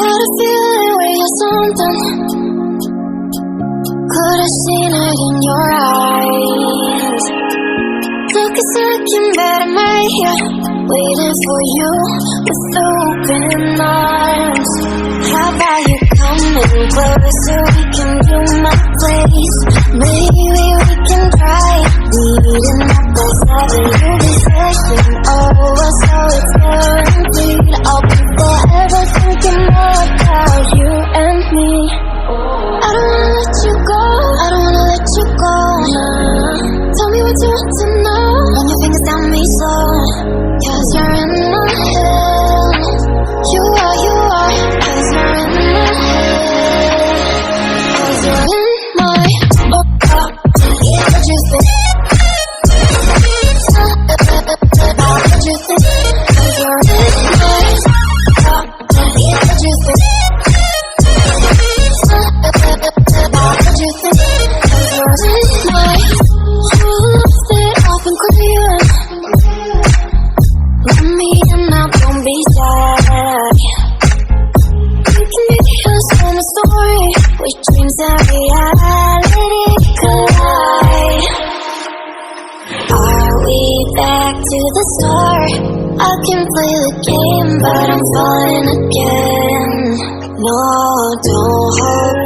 had a feeling we had something. Could have seen it in your eyes. Took a second, but I'm right here, waiting for you with open arms. How about you coming closer? We can do my place. Maybe we can try meeting up by 7. You'll be session over, so it's guaranteed. I'll be forever thinking more about you and me. I don't wanna let you go, I don't wanna let you go, nah. Tell me what you want to know, run your fingers down me slow. Cause you're in my head. You are, cause you're in my head. Cause you're in my, what you think? What you think? Cause you're in my, what you think? What you think? Cause you're in my, you lost it, I've been crying. Let me in now, don't be sad. You can be us in a story, with dreams and reality collide. Are we back to the start? I can play the game, but I'm falling again. No, don't hold